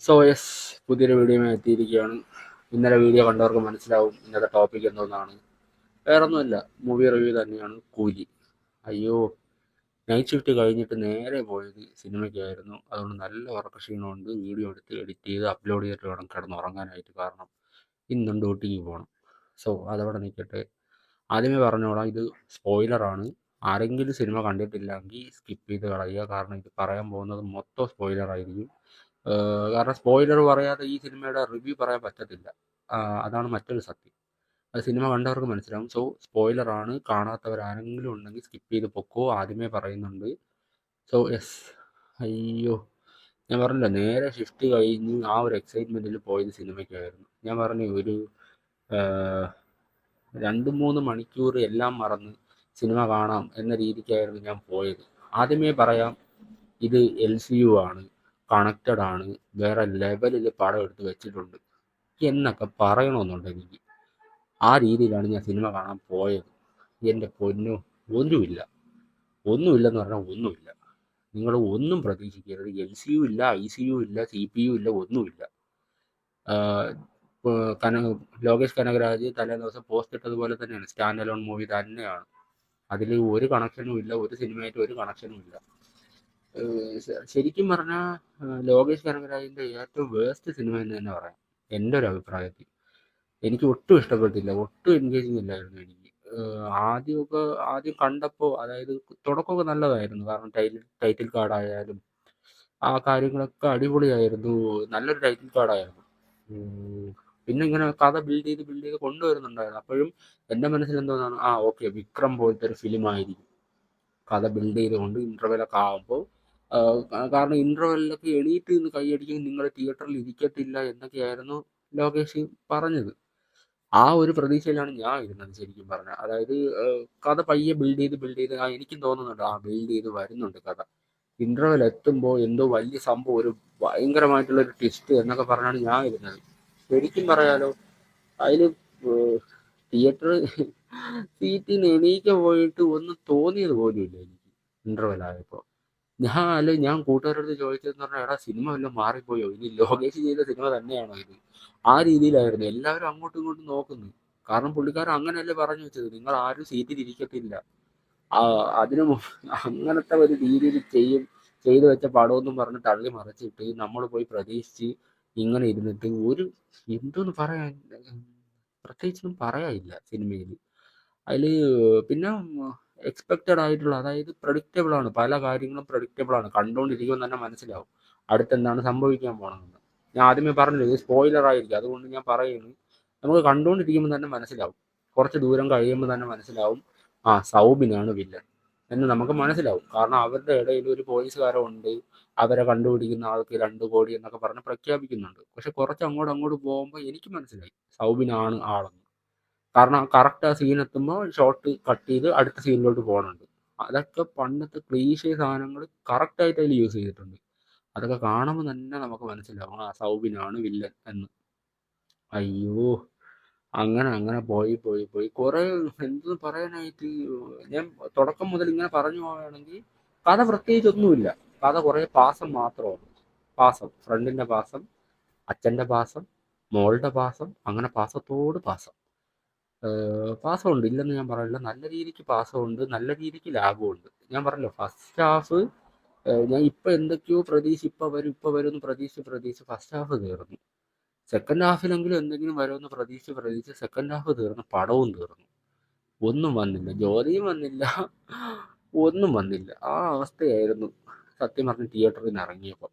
So yes, പുതിയൊരു വീഡിയോയുമായി എത്തിയിരിക്കുകയാണ്. ഇന്നലെ വീഡിയോ കണ്ടവർക്ക് മനസ്സിലാവും ഇന്നത്തെ ടോപ്പിക് എന്തോന്നാണ്. വേറൊന്നുമല്ല, മൂവി റിവ്യൂ തന്നെയാണ്. കൂലി. അയ്യോ, നൈറ്റ് ഷിഫ്റ്റ് കഴിഞ്ഞിട്ട് നേരെ പോയത് സിനിമയ്ക്കായിരുന്നു. അതുകൊണ്ട് നല്ല ഉറക്കക്ഷീണമുണ്ട്. വീഡിയോ എടുത്ത് എഡിറ്റ് ചെയ്ത് അപ്ലോഡ് ചെയ്തിട്ട് വേണം കിടന്നുറങ്ങാനായിട്ട്. കാരണം ഇന്നും ഡ്യൂട്ടിക്ക് പോകണം. സോ അതവിടെ നിൽക്കട്ടെ. ആദ്യമേ പറഞ്ഞോളാം, ഇത് സ്പോയിലറാണ്. ആരെങ്കിലും സിനിമ കണ്ടിട്ടില്ലെങ്കിൽ സ്കിപ്പ് ചെയ്ത് കളയുക. കാരണം ഇത് പറയാൻ പോകുന്നത് മൊത്തം സ്പോയിലറായിരിക്കും. കാരണം സ്പോയിലർ പറയാതെ ഈ സിനിമയുടെ റിവ്യൂ പറയാൻ പറ്റത്തില്ല. അതാണ് മറ്റൊരു സത്യം. അത് സിനിമ കണ്ടവർക്ക് മനസ്സിലാവും. സോ സ്പോയിലറാണ്. കാണാത്തവരാരെങ്കിലും ഉണ്ടെങ്കിൽ സ്കിപ്പ് ചെയ്ത് പൊക്കോ. ആദ്യമേ പറയുന്നുണ്ട്. So yes. അയ്യോ, ഞാൻ പറഞ്ഞില്ല, നേരെ ഷിഫ്റ്റ് കഴിഞ്ഞ് ആ ഒരു എക്സൈറ്റ്മെൻറ്റിൽ പോയത് സിനിമയ്ക്കായിരുന്നു. ഞാൻ പറഞ്ഞു ഒരു 2-3 മണിക്കൂർ എല്ലാം മറന്ന് സിനിമ കാണാം എന്ന രീതിക്കായിരുന്നു ഞാൻ പോയത്. ആദ്യമേ പറയാം, ഇത് LCU ആണ്, കണക്റ്റഡ് ആണ്, വേറെ ലെവലിൽ പടം എടുത്ത് വെച്ചിട്ടുണ്ട് എന്നൊക്കെ പറയണമെന്നുണ്ട് എനിക്ക്. ആ രീതിയിലാണ് ഞാൻ സിനിമ കാണാൻ പോയത്. എൻ്റെ പൊന്നോ, ഒന്നുമില്ല. ഒന്നുമില്ലെന്ന് പറഞ്ഞാൽ ഒന്നുമില്ല. നിങ്ങൾ ഒന്നും പ്രതീക്ഷിക്കരുത്. LCU ഇല്ല, ICU ഇല്ല, CPU ഇല്ല, ഒന്നുമില്ല. ലോകേഷ് കനകരാജ് തലേ ദിവസം പോസ്റ്റ് ഇട്ടതുപോലെ തന്നെയാണ്. സ്റ്റാൻഡ് അലോൺ മൂവി തന്നെയാണ്. അതിൽ ഒരു കണക്ഷനും ഇല്ല, ഒരു സിനിമയായിട്ട് ഒരു കണക്ഷനും ഇല്ല. ശരിക്കും പറഞ്ഞാൽ ലോകേഷ് കനകരാജിൻ്റെ ഏറ്റവും വേസ്റ്റ് സിനിമ എന്ന് തന്നെ പറയാം, എൻ്റെ ഒരു അഭിപ്രായത്തിൽ. എനിക്ക് ഒട്ടും ഇഷ്ടപ്പെട്ടില്ല, ഒട്ടും എൻഗേജിങ് ഇല്ലായിരുന്നു എനിക്ക്. ആദ്യം കണ്ടപ്പോൾ, അതായത് തുടക്കമൊക്കെ നല്ലതായിരുന്നു. കാരണം ടൈറ്റിൽ കാർഡായാലും ആ കാര്യങ്ങളൊക്കെ അടിപൊളിയായിരുന്നു. നല്ലൊരു ടൈറ്റിൽ കാർഡായിരുന്നു. പിന്നെ ഇങ്ങനെ കഥ ബിൽഡ് ചെയ്ത് കൊണ്ടുവരുന്നുണ്ടായിരുന്നു. അപ്പോഴും എൻ്റെ മനസ്സിൽ എന്തോന്നാണ്, ഓക്കെ, വിക്രം പോലത്തെ ഒരു ഫിലിം ആയിരിക്കും. കഥ ബിൽഡ് ചെയ്തുകൊണ്ട് ഇൻ്റർവെലൊക്കെ ആകുമ്പോൾ, കാരണം ഇൻ്റർവെല്ലൊക്കെ എണീറ്റ് നിന്ന് കൈയടിക്കും, നിങ്ങൾ തിയേറ്ററിൽ ഇരിക്കത്തില്ല എന്നൊക്കെയായിരുന്നു ലോകേഷ് പറഞ്ഞത്. ആ ഒരു പ്രതീക്ഷയിലാണ് ഞാൻ ഇരുന്നത് ശരിക്കും പറഞ്ഞാൽ. അതായത് കഥ പയ്യെ ബിൽഡ് ചെയ്ത് എനിക്കും തോന്നുന്നുണ്ട്, ബിൽഡ് ചെയ്ത് വരുന്നുണ്ട് കഥ. ഇൻ്റർവെൽ എത്തുമ്പോൾ എന്തോ വലിയ സംഭവം, ഒരു ഭയങ്കരമായിട്ടുള്ളൊരു ട്വിസ്റ്റ് എന്നൊക്കെ പറഞ്ഞാണ് ഞാൻ ഇരുന്നത്. ശരിക്കും പറയാലോ, അതിൽ തിയേറ്റർ സീറ്റിൽ നിന്ന് എണീക്ക പോയിട്ട് ഒന്നും തോന്നിയത് പോലുമില്ല എനിക്ക് ഇൻ്റർവെൽ ആയപ്പോൾ. ഞാൻ കൂട്ടുകാരോട് ചോദിച്ചതെന്ന് പറഞ്ഞാൽ, എടാ സിനിമ വല്ലതും മാറിപ്പോയോ, ഇനി ലോകേഷ് ചെയ്ത സിനിമ തന്നെയാണോ ഇത്? ആ രീതിയിലായിരുന്നു എല്ലാവരും അങ്ങോട്ടും ഇങ്ങോട്ടും നോക്കുന്നു. കാരണം പുള്ളിക്കാരൻ അങ്ങനെയല്ലേ പറഞ്ഞു വെച്ചത്, നിങ്ങൾ ആരും സീറ്റിൽ ഇരിക്കത്തില്ല. അതിന് അങ്ങനത്തെ ഒരു രീതിയിൽ ചെയ്തു വെച്ച പടമൊന്നും പറഞ്ഞ് തള്ളി മറിച്ചിട്ട് നമ്മൾ പോയി പ്രതീക്ഷിച്ച് ഇങ്ങനെ ഇരുന്നിട്ട് ഒരു എന്തോന്ന് പറയാൻ, പ്രത്യേകിച്ചൊന്നും പറയാനില്ല സിനിമയിൽ. അതിൽ പിന്നെ എക്സ്പെക്റ്റഡ് ആയിട്ടുള്ള, അതായത് പ്രഡിക്റ്റബിൾ ആണ്. പല കാര്യങ്ങളും പ്രഡിക്റ്റബിൾ ആണ്. കണ്ടുകൊണ്ടിരിക്കുമ്പോൾ തന്നെ മനസ്സിലാവും അടുത്തെന്താണ് സംഭവിക്കാൻ പോകണമെന്ന്. ഞാൻ ആദ്യമേ പറഞ്ഞില്ല, ഇത് സ്പോയിലർ ആയിരിക്കും, അതുകൊണ്ട് ഞാൻ പറയുന്നു. നമുക്ക് കണ്ടുകൊണ്ടിരിക്കുമ്പോൾ തന്നെ മനസ്സിലാവും. കുറച്ച് ദൂരം കഴിയുമ്പോൾ തന്നെ മനസ്സിലാവും, സൗബിനാണ് വില്ലൻ എന്ന് നമുക്ക് മനസ്സിലാവും. കാരണം അവരുടെ ഇടയിൽ ഒരു പോലീസുകാരൻ ഉണ്ട്, അവരെ കണ്ടുപിടിക്കുന്ന ആൾക്ക് 2 കോടി എന്നൊക്കെ പറഞ്ഞ് പ്രഖ്യാപിക്കുന്നുണ്ട്. പക്ഷെ കുറച്ച് അങ്ങോട്ട് പോകുമ്പോൾ എനിക്ക് മനസ്സിലായി സൗബിനാണ് ആളെന്ന്. കാരണം കറക്റ്റ് ആ സീൻ എത്തുമ്പോൾ ഷോട്ട് കട്ട് ചെയ്ത് അടുത്ത സീനിലോട്ട് പോകുന്നുണ്ട്. അതൊക്കെ പണ്ടത്തെ ക്ലീശേ സാധനങ്ങൾ കറക്റ്റായിട്ട് അതിൽ യൂസ് ചെയ്തിട്ടുണ്ട്. അതൊക്കെ കാണുമ്പോൾ തന്നെ നമുക്ക് മനസ്സിലാവും, സൗബിനാണ് വില്ലൻ എന്ന്. അയ്യോ, അങ്ങനെ പോയി കുറേ എന്ത് പറയാനായിട്ട്. ഞാൻ തുടക്കം മുതൽ ഇങ്ങനെ പറഞ്ഞു പോവുകയാണെങ്കിൽ, കഥ പ്രത്യേകിച്ചൊന്നുമില്ല. കഥ കുറേ പാസം മാത്രമാണ്. പാസം, ഫ്രണ്ടിൻ്റെ പാസം, അച്ഛൻ്റെ പാസം, മോളുടെ പാസം, അങ്ങനെ പാസത്തോട് പാസം. പാസമുണ്ട്, ഇല്ലെന്ന് ഞാൻ പറയില്ല. നല്ല രീതിക്ക് പാസമുണ്ട്, നല്ല രീതിക്ക് ലാഭമുണ്ട്. ഞാൻ പറഞ്ഞല്ലോ, ഫസ്റ്റ് ഹാഫ് ഞാൻ ഇപ്പം എന്തൊക്കെയോ ഇപ്പം വരും എന്ന് പ്രതീക്ഷിച്ച് ഫസ്റ്റ് ഹാഫ് തീർന്നു. സെക്കൻഡ് ഹാഫിലെങ്കിലും എന്തെങ്കിലും വരുമെന്ന് പ്രതീക്ഷിച്ച് സെക്കൻഡ് ഹാഫ് തീർന്നു, പടവും തീർന്നു. ഒന്നും വന്നില്ല, ജ്യോതിയും വന്നില്ല, ഒന്നും വന്നില്ല. ആ അവസ്ഥയായിരുന്നു സത്യം പറഞ്ഞ് തിയേറ്ററിൽ നിന്ന് ഇറങ്ങിയപ്പോൾ.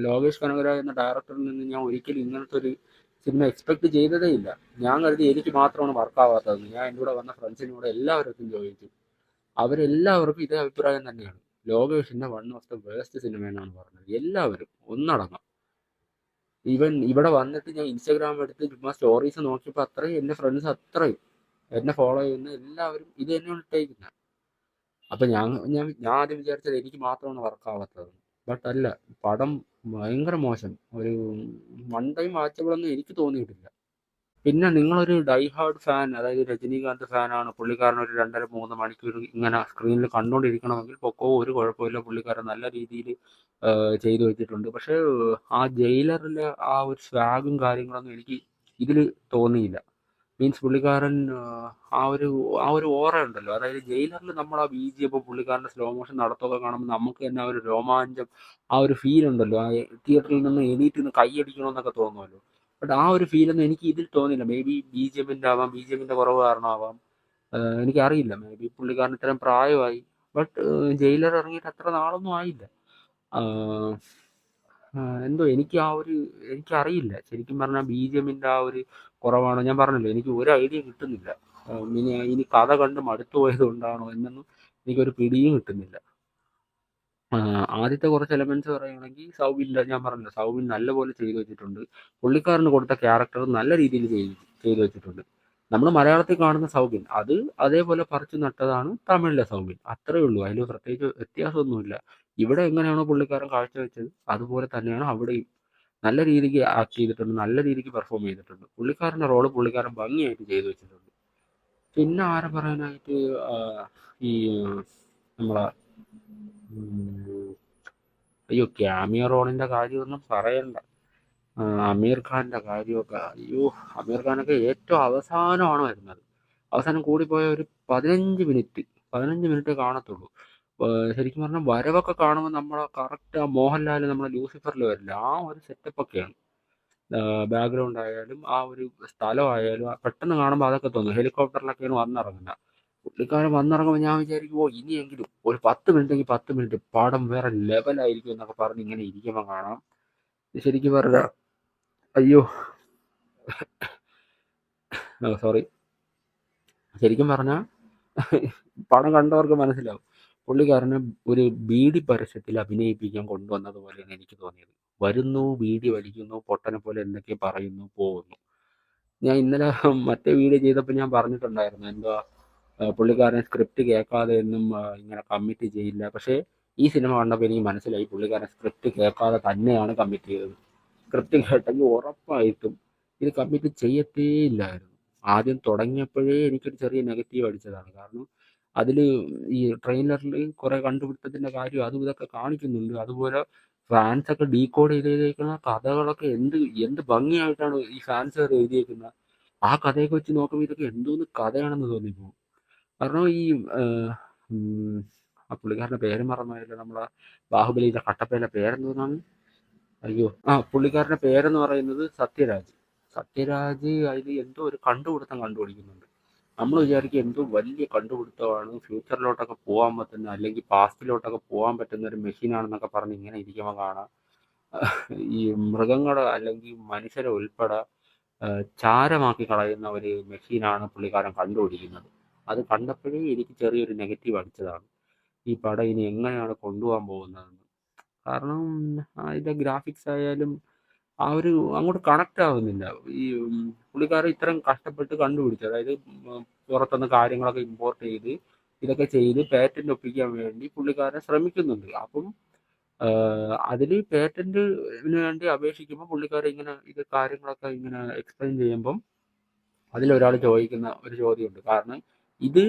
ലോകേഷ് കനകരാജ് എന്ന ഡയറക്ടറിൽ നിന്ന് ഞാൻ ഒരിക്കലും ഇങ്ങനത്തെ ഒരു സിനിമ എക്സ്പെക്ട് ചെയ്തതേ ഇല്ല. ഞാൻ കരുതി എനിക്ക് മാത്രമാണ് വർക്കാവാത്തതെന്ന്. ഞാൻ എൻ്റെ കൂടെ വന്ന ഫ്രണ്ട്സിനോട് എല്ലാവർക്കും ചോദിച്ചു, അവരെല്ലാവർക്കും ഇതേ അഭിപ്രായം തന്നെയാണ്. ലോകേഷിൻ്റെ one of the waste cinema എന്നാണ് പറഞ്ഞത്, എല്ലാവരും ഒന്നടങ്കം. ഈവൻ ഇവിടെ വന്നിട്ട് ഞാൻ ഇൻസ്റ്റാഗ്രാം എടുത്ത് ചുമ്മാ സ്റ്റോറീസ് നോക്കിയപ്പോൾ അത്രയും എൻ്റെ ഫ്രണ്ട്സ്, അത്രയും എന്നെ ഫോളോ ചെയ്യുന്ന എല്ലാവരും ഇത് തന്നെയാണ് ഇട്ടേക്കുന്നത്. അപ്പം ഞാൻ ആദ്യം വിചാരിച്ചത് എനിക്ക് മാത്രമാണ് വർക്കാവാത്തത്. ബട്ട് അല്ല, പടം ഭയങ്കര മോശം. ഒരു വൺ ടൈം വാച്ചബിളൊന്നും എനിക്ക് തോന്നിയിട്ടില്ല. പിന്നെ നിങ്ങളൊരു ഡൈ ഹാർഡ് ഫാൻ, അതായത് രജനീകാന്ത് ഫാനാണ്, പുള്ളിക്കാരൻ ഒരു 2.5 3 മണിക്കൂർ ഇങ്ങനെ സ്ക്രീനിൽ കണ്ടുകൊണ്ടിരിക്കണമെങ്കിൽ പൊക്കോ, ഒരു കുഴപ്പമില്ല, പുള്ളിക്കാരൻ നല്ല രീതിയിൽ ചെയ്തു വെച്ചിട്ടുണ്ട്. പക്ഷേ ആ ജയിലറിലെ ആ ഒരു സ്വാഗും കാര്യങ്ങളൊന്നും എനിക്ക് ഇതിൽ തോന്നിയില്ല. മീൻസ് പുള്ളിക്കാരൻ ആ ഒരു ഓറ ഉണ്ടല്ലോ, അതായത് ജയിലറിൽ നമ്മൾ ആ BGM പുള്ളിക്കാരൻ്റെ സ്ലോ മോഷൻ നടത്തുകയൊക്കെ കാണുമ്പോൾ നമുക്ക് തന്നെ ആ ഒരു രോമാഞ്ചം, ആ ഒരു ഫീൽ ഉണ്ടല്ലോ, ആ തിയേറ്ററിൽ നിന്ന് എണീറ്റ് നിന്ന് കൈയടിക്കണമെന്നൊക്കെ തോന്നുമല്ലോ. ബട്ട് ആ ഒരു ഫീലൊന്നും എനിക്ക് ഇതിൽ തോന്നില്ല. മേ ബി BGMൻ്റെ ആവാം, BGMൻ്റെ കുറവ് കാരണമാവാം, എനിക്കറിയില്ല. മേ ബി പുള്ളിക്കാരൻ ഇത്രയും പ്രായമായി. ബട്ട് ജയിലർ ഇറങ്ങിയിട്ട് അത്ര നാളൊന്നും ആയില്ല. ആഹ് എന്തോ എനിക്കറിയില്ല ശരിക്കും പറഞ്ഞാൽ BGMൻ്റെ ആ ഒരു കുറവാണോ. ഞാൻ പറഞ്ഞല്ലോ, എനിക്ക് ഒരു ഐഡിയ കിട്ടുന്നില്ല. ഇനി കഥ കണ്ട് മടുത്തു പോയത് കൊണ്ടാണോ എന്നൊന്നും എനിക്കൊരു പിടിയും കിട്ടുന്നില്ല. ആദ്യത്തെ കുറച്ച് എലമെന്റ്സ് പറയുകയാണെങ്കിൽ ഞാൻ പറഞ്ഞല്ലോ, സൗബിൻ നല്ലപോലെ ചെയ്തു വെച്ചിട്ടുണ്ട്. പുള്ളിക്കാരന് കൊടുത്ത ക്യാരക്ടർ നല്ല രീതിയിൽ ചെയ്തു വെച്ചിട്ടുണ്ട്. നമ്മൾ മലയാളത്തിൽ കാണുന്ന സൗബിൻ അത് അതേപോലെ പറിച്ചു നട്ടതാണ് തമിഴിലെ സൗബിൻ. അത്രേ ഉള്ളൂ, അതിൽ പ്രത്യേകിച്ച് വ്യത്യാസമൊന്നുമില്ല. ഇവിടെ എങ്ങനെയാണോ പുള്ളിക്കാരൻ കാഴ്ചവെച്ചത് അതുപോലെ തന്നെയാണ് അവിടെയും. നല്ല രീതിക്ക് ആക്ട് ചെയ്തിട്ടുണ്ട്, നല്ല രീതിക്ക് പെർഫോം ചെയ്തിട്ടുണ്ട്. പുള്ളിക്കാരൻ്റെ റോള് പുള്ളിക്കാരൻ ഭംഗിയായിട്ട് ചെയ്തു വെച്ചിട്ടുണ്ട്. പിന്നെ ആരെ പറയാനായിട്ട്, ആ, ഈ നമ്മളെ ഉം, അയ്യോ, ക്യാമിയോ റോളിൻ്റെ കാര്യമൊന്നും പറയണ്ട. അമീർ ഖാൻ്റെ കാര്യമൊക്കെ, അയ്യോ, അമീർ ഖാനൊക്കെ ഏറ്റവും അവസാനമാണ് വരുന്നത്. അവസാനം കൂടിപ്പോയ ഒരു 15 മിനിറ്റ് കാണത്തുള്ളൂ. ശരിക്കും പറഞ്ഞാൽ വരവൊക്കെ കാണുമ്പോൾ നമ്മളെ കറക്റ്റ് ആ മോഹൻലാൽ നമ്മളെ ലൂസിഫറിൽ വരില്ല, ആ ഒരു സെറ്റപ്പൊക്കെയാണ്. ബാക്ക്ഗ്രൗണ്ട് ആയാലും ആ ഒരു സ്ഥലമായാലും പെട്ടെന്ന് കാണുമ്പോൾ അതൊക്കെ തോന്നും. ഹെലികോപ്റ്ററിലൊക്കെയാണ് വന്നിറങ്ങുന്നത്. പുള്ളിക്കാരൻ വന്നിറങ്ങുമ്പോൾ ഞാൻ വിചാരിക്കും, ഇനിയെങ്കിലും ഒരു 10 മിനിറ്റെങ്കിൽ 10 മിനിറ്റ് പടം വേറെ ലെവലായിരിക്കും എന്നൊക്കെ പറഞ്ഞ് ഇങ്ങനെ ഇരിക്കുമ്പോൾ കാണാം. ശരിക്കും പറഞ്ഞാൽ, അയ്യോ, സോറി, ശരിക്കും പറഞ്ഞാൽ പടം കണ്ടവർക്ക് മനസ്സിലാവും. പുള്ളിക്കാരനെ ഒരു ബീഡി പരസ്യത്തിൽ അഭിനയിപ്പിക്കാൻ കൊണ്ടുവന്നതുപോലെയാണ് എനിക്ക് തോന്നിയത്. വരുന്നു, ബീഡി വലിക്കുന്നു, പൊട്ടനെ പോലെ എന്തൊക്കെ പറയുന്നു, പോകുന്നു. ഞാൻ ഇന്നലെ മറ്റേ വീഡിയോ ചെയ്തപ്പോൾ ഞാൻ പറഞ്ഞിട്ടുണ്ടായിരുന്നു, എന്താ, പുള്ളിക്കാരൻ സ്ക്രിപ്റ്റ് കേൾക്കാതെ ഒന്നും ഇങ്ങനെ കമ്മിറ്റ് ചെയ്യില്ല. പക്ഷേ ഈ സിനിമ കണ്ടപ്പോൾ എനിക്ക് മനസ്സിലായി, പുള്ളിക്കാരൻ സ്ക്രിപ്റ്റ് കേൾക്കാതെ തന്നെയാണ് കമ്മിറ്റ് ചെയ്തത്. സ്ക്രിപ്റ്റ് കേട്ടെങ്കിൽ ഉറപ്പായിട്ടും ഇത് കമ്മിറ്റ് ചെയ്യത്തേ ഇല്ലായിരുന്നു. ആദ്യം തുടങ്ങിയപ്പോഴേ എനിക്കൊരു ചെറിയ നെഗറ്റീവ് അടിച്ചതാണ്. കാരണം അതിൽ ഈ ട്രെയിലറിൽ കുറേ കണ്ടുപിടുത്തത്തിൻ്റെ കാര്യം അതും ഇതൊക്കെ കാണിക്കുന്നുണ്ട്. അതുപോലെ ഫാൻസൊക്കെ ഡീകോഡ് ചെയ്തേക്കുന്ന കഥകളൊക്കെ എന്ത് എന്ത് ഭംഗിയായിട്ടാണ് ഈ ഫാൻസുകാർ എഴുതിയേക്കുന്നത്. ആ കഥയൊക്കെ വെച്ച് നോക്കുമ്പോൾ ഇതൊക്കെ എന്തോന്ന് കഥയാണെന്ന് തോന്നിപ്പോകും. കാരണം ഈ ഏഹ്, ഉം, ആ പുള്ളിക്കാരൻ്റെ പേര് മറന്നുപോയല്ലോ, നമ്മളെ ബാഹുബലിയുടെ കട്ടപ്പേൻ്റെ പേരെന്തോന്നാണ്. അയ്യോ, പുള്ളിക്കാരൻ്റെ പേരെന്ന് പറയുന്നത് സത്യരാജ്. സത്യരാജ് അതിൽ എന്തോ ഒരു കണ്ടുപിടുത്തം കണ്ടുപിടിക്കുന്നുണ്ട്. നമ്മൾ വിചാരിക്കും എന്തോ വലിയ കണ്ടുപിടുത്തമാണ്, ഫ്യൂച്ചറിലോട്ടൊക്കെ പോകാൻ പറ്റുന്ന, അല്ലെങ്കിൽ പാസ്റ്റിലോട്ടൊക്കെ പോകാൻ പറ്റുന്ന ഒരു മെഷീനാണെന്നൊക്കെ പറഞ്ഞ് ഇങ്ങനെ ഇരിക്കുമ്പോൾ കാണാം, ഈ മൃഗങ്ങളെ അല്ലെങ്കിൽ മനുഷ്യരെ ഉൾപ്പെടെ ചാരമാക്കി കളയുന്ന ഒരു മെഷീനാണ് പുള്ളിക്കാരൻ കണ്ടുപിടിക്കുന്നത്. അത് കണ്ടപ്പോഴേ എനിക്ക് ചെറിയൊരു നെഗറ്റീവ് അടിച്ചതാണ്, ഈ പടം ഇനി എങ്ങനെയാണ് കൊണ്ടുപോകാൻ പോകുന്നതെന്ന്. കാരണം അതിൻ്റെ ഗ്രാഫിക്സ് ആയാലും ആ ഒരു അങ്ങോട്ട് കണക്റ്റ് ആവുന്നില്ല. ഈ പുള്ളിക്കാരൻ ഇത്രയും കഷ്ടപ്പെട്ട് കണ്ടുപിടിച്ചു, അതായത് പുറത്തുനിന്ന് കാര്യങ്ങളൊക്കെ ഇമ്പോർട്ട് ചെയ്ത് ഇതൊക്കെ ചെയ്ത് പേറ്റന്റ് ഒപ്പിക്കാൻ വേണ്ടി പുള്ളിക്കാരൻ ശ്രമിക്കുന്നുണ്ട്. അപ്പം അതിൽ പേറ്റന്റിന് വേണ്ടി അപേക്ഷിക്കുമ്പോൾ പുള്ളിക്കാരൻ ഇങ്ങനെ ഇത് കാര്യങ്ങളൊക്കെ ഇങ്ങനെ എക്സ്പ്ലെയിൻ ചെയ്യുമ്പം അതിലൊരാൾ ചോദിക്കുന്ന ഒരു ചോദ്യമുണ്ട്. കാരണം ഇത്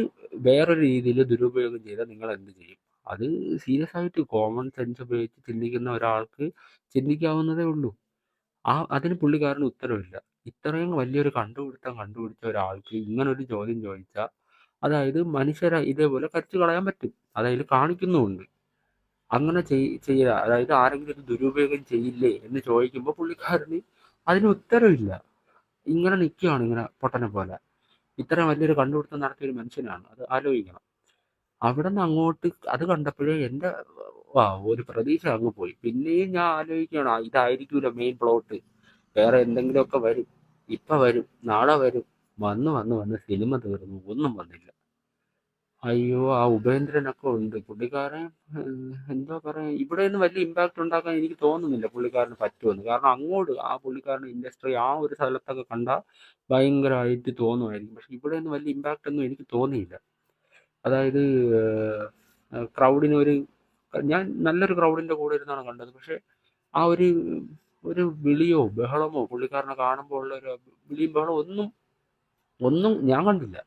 വേറൊരു രീതിയിൽ ദുരുപയോഗം ചെയ്താൽ നിങ്ങൾ എന്ത് ചെയ്യും? അത് സീരിയസ് ആയിട്ട് കോമൺ സെൻസ് ഉപയോഗിച്ച് ചിന്തിക്കുന്ന ഒരാൾക്ക് ചിന്തിക്കാവുന്നതേ ഉള്ളൂ. അതിന് പുള്ളിക്കാരന് ഉത്തരവില്ല. ഇത്രയും വലിയൊരു കണ്ടുപിടുത്തം കണ്ടുപിടിച്ച ഒരാൾക്ക് ഇങ്ങനൊരു ചോദ്യം ചോദിച്ചാൽ, അതായത് മനുഷ്യരെ ഇതേപോലെ കരിച്ചു കളയാൻ പറ്റും, അതതിൽ കാണിക്കുന്നുമുണ്ട്. അങ്ങനെ ചെയ്യുക, അതായത് ആരെങ്കിലും ഇത് ദുരുപയോഗം ചെയ്യില്ലേ എന്ന് ചോദിക്കുമ്പോൾ പുള്ളിക്കാരന് അതിന് ഉത്തരവില്ല. ഇങ്ങനെ നിൽക്കുകയാണ്, ഇങ്ങനെ പൊട്ടനെ പോലെ. ഇത്ര വലിയൊരു കണ്ടുപിടുത്തം നടത്തിയ ഒരു മനുഷ്യനാണ്, അത് ആലോചിക്കണം. അവിടെ നിന്ന് അങ്ങോട്ട് അത് കണ്ടപ്പോഴേ എൻ്റെ ഒരു പ്രതീക്ഷ അങ്ങ് പോയി. പിന്നെയും ഞാൻ ആലോചിക്കുകയാണ്, ഇതായിരിക്കൂല മെയിൻ പ്ലോട്ട്, വേറെ എന്തെങ്കിലുമൊക്കെ വരും, ഇപ്പം വരും, നാളെ വരും. വന്ന് വന്ന് വന്ന് സിനിമ തീർന്നു, ഒന്നും വന്നില്ല. അയ്യോ, ആ ഉപേന്ദ്രനൊക്കെ ഉണ്ട്, പുള്ളിക്കാരൻ എന്താ പറയുക, ഇവിടെ ഒന്നും വലിയ ഇമ്പാക്റ്റ് ഉണ്ടാക്കാൻ എനിക്ക് തോന്നുന്നില്ല പുള്ളിക്കാരന് പറ്റുമെന്ന്. കാരണം അങ്ങോട്ട് ആ പുള്ളിക്കാരൻ്റെ ഇൻഡസ്ട്രി ആ ഒരു സ്ഥലത്തൊക്കെ കണ്ടാൽ ഭയങ്കരമായിട്ട് തോന്നുമായിരിക്കും. പക്ഷെ ഇവിടെ ഒന്നും വലിയ ഇമ്പാക്റ്റ് ഒന്നും എനിക്ക് തോന്നിയില്ല. അതായത് ക്രൗഡിനൊരു, ഞാൻ നല്ലൊരു ക്രൗഡിൻ്റെ കൂടെ ഇരുന്നാണ് കണ്ടത്. പക്ഷേ ആ ഒരു ഒരു വിളിയോ ബഹളമോ പുള്ളിക്കാരനെ കാണുമ്പോൾ ഉള്ള ഒരു വിളിയും ബഹളവും ഒന്നും ഒന്നും ഞാൻ കണ്ടില്ല.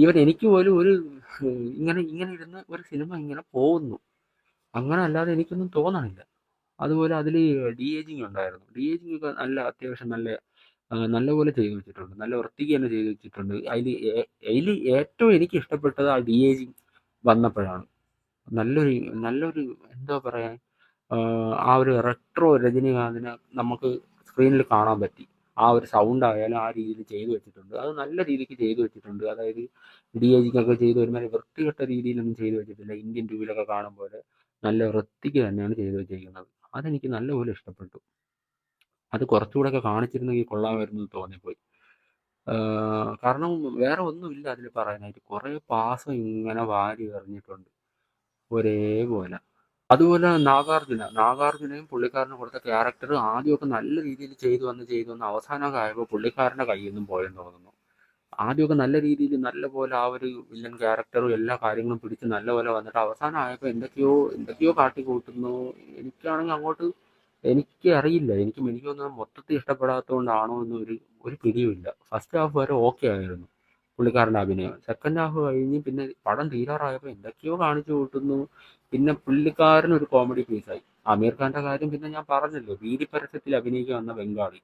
ഈവൻ എനിക്ക് പോലും ഒരു ഇങ്ങനെ ഇങ്ങനെ ഇരുന്ന് ഒരു സിനിമ ഇങ്ങനെ പോകുന്നു, അങ്ങനെ അല്ലാതെ എനിക്കൊന്നും തോന്നണില്ല. അതുപോലെ അതിൽ ഡി ഏജിങ് ഉണ്ടായിരുന്നു. ഡി ഏജിങ് ഒക്കെ നല്ല അത്യാവശ്യം നല്ല നല്ലപോലെ ചെയ്തു വെച്ചിട്ടുണ്ട്, നല്ല വൃത്തിക്ക് തന്നെ ചെയ്തു വെച്ചിട്ടുണ്ട്. അതിൽ ഏറ്റവും എനിക്ക് ഇഷ്ടപ്പെട്ടത് ആ ഡി ഏജിങ് വന്നപ്പോഴാണ്. നല്ലൊരു നല്ലൊരു എന്താ പറയാ, ആ ഒരു റെട്രോ രജനീകാന്തിനെ നമുക്ക് സ്ക്രീനിൽ കാണാൻ പറ്റി. ആ ഒരു സൗണ്ട് ആയാലും ആ രീതിയിൽ ചെയ്തു വെച്ചിട്ടുണ്ട്, അത് നല്ല രീതിക്ക് ചെയ്തു വെച്ചിട്ടുണ്ട്. അതായത് ഡി ഏജിങ് ഒക്കെ ചെയ്ത് ഒരുമാതിരി വൃത്തികെട്ട രീതിയിലൊന്നും ചെയ്തു വെച്ചിട്ടില്ല. ഇന്ത്യൻ ടൂവിലൊക്കെ കാണും പോലെ നല്ല വൃത്തിക്ക് തന്നെയാണ് ചെയ്തു വെച്ചിരിക്കുന്നത്. അതെനിക്ക് നല്ലപോലെ ഇഷ്ടപ്പെട്ടു. അത് കുറച്ചുകൂടെ ഒക്കെ കാണിച്ചിരുന്നെങ്കിൽ കൊള്ളാമായിരുന്നു എന്ന് തോന്നിപ്പോയി. കാരണം വേറെ ഒന്നുമില്ല അതിൽ പറയാനായിട്ട്. കുറേ പാസം ഇങ്ങനെ വാരി എറിഞ്ഞിട്ടുണ്ട് ഒരേപോലെ. അതുപോലെ നാഗാർജുനയും പുള്ളിക്കാരന് കൊടുത്ത ക്യാരക്ടർ ആദ്യമൊക്കെ നല്ല രീതിയിൽ ചെയ്തു വന്ന് അവസാനമൊക്കെ ആയപ്പോൾ പുള്ളിക്കാരൻ്റെ കയ്യിൽ നിന്നും പോയെന്ന് തോന്നുന്നു. ആദ്യമൊക്കെ നല്ല രീതിയിൽ നല്ല പോലെ ആ ഒരു വില്ലൻ ക്യാരക്ടറും എല്ലാ കാര്യങ്ങളും പിടിച്ച് നല്ല പോലെ വന്നിട്ട് അവസാനം ആയപ്പോൾ എന്തൊക്കെയോ കാട്ടിക്കൂട്ടുന്നു. എനിക്കാണെങ്കിൽ അങ്ങോട്ട് എനിക്ക് അറിയില്ല, എനിക്ക് തോന്നുന്നത് മൊത്തത്തിൽ ഇഷ്ടപ്പെടാത്തതുകൊണ്ടാണോ എന്ന് ഒരു ഒരു പിടിയുമില്ല. ഫസ്റ്റ് ഹാഫ് വരെ ഓക്കെ ആയിരുന്നു പുള്ളിക്കാരൻ്റെ അഭിനയം. സെക്കൻഡ് ഹാഫ് കഴിഞ്ഞ് പിന്നെ പടം തീരാറായപ്പോൾ എന്തൊക്കെയോ കാണിച്ചു കൂട്ടുന്നു. പിന്നെ പുള്ളിക്കാരൻ ഒരു കോമഡി പീസായി. ആമീർ ഖാന്റെ കാര്യം പിന്നെ ഞാൻ പറഞ്ഞല്ലോ, വീതി പരസ്യത്തിൽ അഭിനയിക്കാൻ വന്ന ബംഗാളി.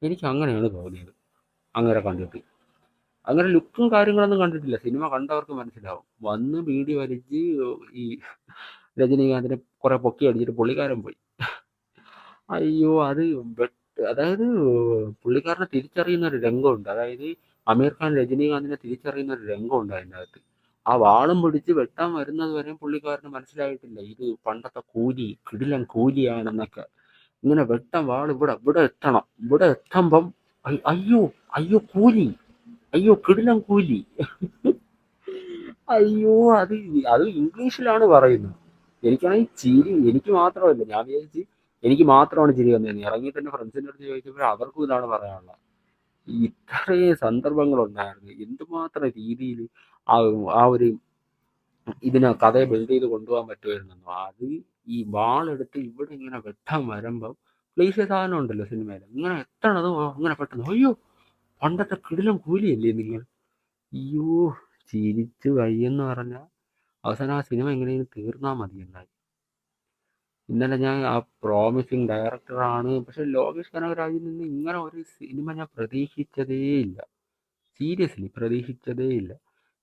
എനിക്ക് അങ്ങനെയാണ് തോന്നിയത് അങ്ങനെ കണ്ടിട്ട്. അങ്ങനെ ലുക്കും കാര്യങ്ങളൊന്നും കണ്ടിട്ടില്ല, സിനിമ കണ്ടവർക്ക് മനസ്സിലാവും. വന്ന് ബീഡി വലിച്ച് ഈ രജനീകാന്തിനെ കുറെ പൊക്കി അടിച്ചിട്ട് പുള്ളിക്കാരൻ പോയി. അയ്യോ, അത് അതായത് പുള്ളിക്കാരനെ തിരിച്ചറിയുന്ന ഒരു രംഗമുണ്ട്. അതായത് അമീർ ഖാൻ രജനീകാന്തിനെ തിരിച്ചറിയുന്ന ഒരു രംഗമുണ്ട് അതിൻ്റെ അകത്ത്. ആ വാളും പിടിച്ച് വെട്ടാൻ വരുന്നത് വരെയും പുള്ളിക്കാരന് മനസ്സിലായിട്ടില്ല ഇത് പണ്ടത്തെ കൂലി, കിടിലൻ കൂലിയാണെന്നൊക്കെ. ഇങ്ങനെ വെട്ടാൻ വാൾ ഇവിടെ ഇവിടെ എത്തണം, ഇവിടെ എത്തുമ്പം അയ്യോ അയ്യോ കൂലി, അയ്യോ കിടിലൻ കൂലി. അയ്യോ, അത് അത് ഇംഗ്ലീഷിലാണ് പറയുന്നത്. എനിക്കാണെങ്കിൽ ചിരി, എനിക്ക് മാത്രമല്ല, ഞാൻ വിചാരിച്ച് എനിക്ക് മാത്രമാണ് ചിരി വന്നത്. ഇറങ്ങിയിട്ട് തന്നെ ഫ്രണ്ട്സിൻ്റെ അടുത്ത് ചോദിച്ചപ്പോൾ അവർക്കും ഇതാണ് പറയാനുള്ളത്. ഇത്രയും സന്ദർഭങ്ങളുണ്ടായിരുന്നു, എന്തുമാത്രം രീതിയിൽ ആ ആ ഒരു ഇതിനെ കഥയെ ബിൽഡ് ചെയ്ത് കൊണ്ടുപോകാൻ പറ്റുമായിരുന്നു. അത് ഈ വാളെടുത്ത് ഇവിടെ ഇങ്ങനെ വെട്ടാൻ വരുമ്പം ക്ലീശ സാധനം ഉണ്ടല്ലോ സിനിമയിൽ, ഇങ്ങനെ എത്തണത് അങ്ങനെ പെട്ടെന്ന് അയ്യോ പണ്ടത്തെ കിടിലം കൂലിയല്ലേ നിങ്ങൾ. അയ്യോ, ചിരിച്ചു വയ്യെന്ന് പറഞ്ഞാൽ അവസാനം ആ സിനിമ എങ്ങനെയും തീർന്നാൽ മതി എന്നായി. ഇന്നലെ ഞാൻ ആ പ്രോമിസിങ് ഡയറക്ടറാണ്, പക്ഷെ ലോകേഷ് കനകരാജിൽ നിന്ന് ഇങ്ങനെ ഒരു സിനിമ ഞാൻ പ്രതീക്ഷിച്ചതേ ഇല്ല. സീരിയസ്ലി പ്രതീക്ഷിച്ചതേ ഇല്ല.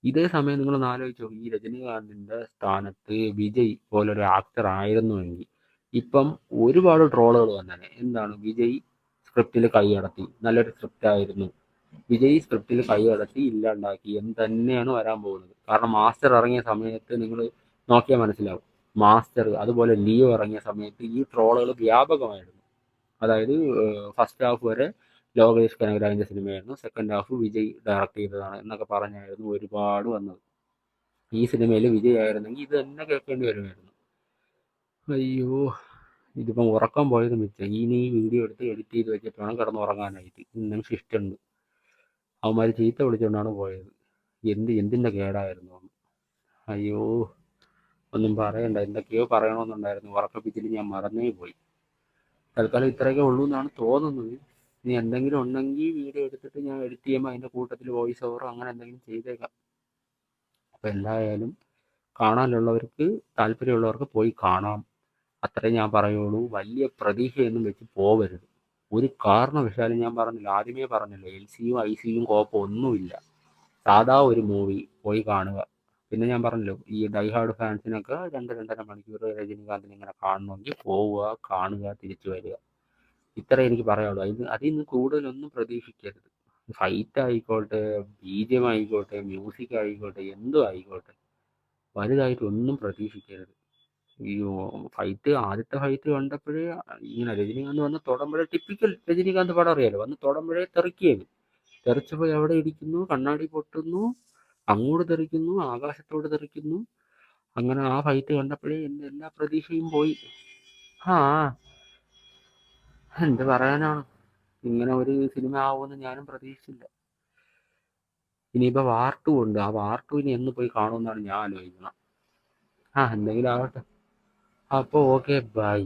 ഇതേ സമയം നിങ്ങളൊന്ന് ആലോചിച്ച് നോക്ക്, ഈ രജനീകാന്തിൻ്റെ സ്ഥാനത്ത് വിജയ് പോലൊരു ആക്ടർ ആയിരുന്നുവെങ്കിൽ ഇപ്പം ഒരുപാട് ട്രോളുകൾ വന്നേനെ. എന്താണ്, വിജയ് സ്ക്രിപ്റ്റിൽ കൈയടത്തി, നല്ലൊരു സ്ക്രിപ്റ്റ് ആയിരുന്നു, വിജയ് സ്ക്രിപ്റ്റിൽ കൈയടത്തി ഇല്ലാണ്ടാക്കി എന്ന് തന്നെയാണ് വരാൻ പോകുന്നത്. കാരണം മാസ്റ്റർ ഇറങ്ങിയ സമയത്ത് നിങ്ങൾ നോക്കിയാൽ മനസ്സിലാവും. മാസ്റ്റർ അതുപോലെ ലിയോ ഇറങ്ങിയ സമയത്ത് ഈ ട്രോളുകൾ വ്യാപകമായിരുന്നു. അതായത് ഫസ്റ്റ് ഹാഫ് വരെ ലോകേഷ് കനകരാജിൻ്റെ സിനിമയായിരുന്നു, സെക്കൻഡ് ഹാഫ് വിജയ് ഡയറക്റ്റ് ചെയ്തതാണ് എന്നൊക്കെ പറഞ്ഞായിരുന്നു ഒരുപാട് വന്നത്. ഈ സിനിമയിൽ വിജയ് ആയിരുന്നെങ്കിൽ ഇത് തന്നെ കേൾക്കേണ്ടി വരുമായിരുന്നു. അയ്യോ, ഇതിപ്പം ഉറക്കം പോയത് മിച്ചം. ഇനി ഈ വീഡിയോ എടുത്ത് എഡിറ്റ് ചെയ്ത് വെച്ചിട്ട് വേണം കിടന്നുറങ്ങാനായിട്ട്. ഇന്നും ഷിഫ്റ്റ് ഉണ്ട്. അവന്മാർ ചീത്ത വിളിച്ചുകൊണ്ടാണ് പോയത്. എന്തിൻ്റെ കേടായിരുന്നു. അയ്യോ, ഒന്നും പറയണ്ട, എന്തൊക്കെയോ പറയണമെന്നുണ്ടായിരുന്നു, ഉറക്കപ്പിച്ചിൽ ഞാൻ മറന്നേ പോയി. തൽക്കാലം ഇത്രയൊക്കെ ഉള്ളൂ എന്നാണ് തോന്നുന്നത്. ഇനി എന്തെങ്കിലും ഉണ്ടെങ്കിൽ വീഡിയോ എടുത്തിട്ട് ഞാൻ എഡിറ്റ് ചെയ്യുമ്പോൾ അതിൻ്റെ കൂട്ടത്തിൽ വോയിസ് ഓവറോ അങ്ങനെ എന്തെങ്കിലും ചെയ്തേക്കാം. അപ്പോൾ എന്തായാലും കാണാനുള്ളവർക്ക്, താല്പര്യമുള്ളവർക്ക് പോയി കാണാം, അത്രേ ഞാൻ പറയുള്ളൂ. വലിയ പ്രതീക്ഷയൊന്നും വെച്ച് പോവരുത് ഒരു കാരണവശാലും. ഞാൻ പറഞ്ഞില്ല, ആദ്യമേ പറഞ്ഞല്ലോ, LCയും ICയും കോപ്പോ ഒന്നുമില്ല. സാധാ ഒരു മൂവി പോയി കാണുക. പിന്നെ ഞാൻ പറഞ്ഞല്ലോ, ഈ ഡൈഹാർഡ് ഫാൻസിനൊക്കെ 2-2.5 മണിക്കൂർ രജനീകാന്തിനെ ഇങ്ങനെ കാണണമെങ്കിൽ പോവുക, കാണുക, തിരിച്ചു വരിക. ഇത്രേ എനിക്ക് പറയാനുള്ളൂ. അതിൽ നിന്ന് കൂടുതലൊന്നും പ്രതീക്ഷിക്കരുത്. ഫൈറ്റ് ആയിക്കോട്ടെ, BGM ആയിക്കോട്ടെ, മ്യൂസിക് ആയിക്കോട്ടെ, എന്തും ആയിക്കോട്ടെ, വലുതായിട്ട് ഒന്നും പ്രതീക്ഷിക്കരുത്. ഈ ആദ്യത്തെ ഫൈറ്റ് കണ്ടപ്പോഴേ ഇങ്ങനെ രജനീകാന്ത് വന്ന് തൊടുമ്പോഴേ, ടിപ്പിക്കൽ രജനീകാന്ത് പടം അറിയാലോ, വന്ന് തൊടുമ്പോഴേ തെറിക്കുകയാണ്. തെറിച്ചപ്പോൾ എവിടെ ഇരിക്കുന്നു, കണ്ണാടി പൊട്ടുന്നു, അങ്ങോട്ട് തെറിക്കുന്നു, ആകാശത്തോട് തെറിക്കുന്നു. അങ്ങനെ ആ ഫൈറ്റ് കണ്ടപ്പോഴേ എൻ്റെ എല്ലാ പ്രതീക്ഷയും പോയി. ആ, എന്ത് പറയാനാണ്, ഇങ്ങനെ ഒരു സിനിമ ആവുമെന്ന് ഞാനും പ്രതീക്ഷിച്ചില്ല. ഇനിയിപ്പോൾ വാർ 2 ഉണ്ട്. ആ വാർ 2 ഇനി എന്ന് പോയി കാണുമെന്നാണ് ഞാൻ ആലോചിക്കുന്നത്. എന്തെങ്കിലും ആവട്ടെ. അപ്പോൾ ഓക്കെ, ബൈ.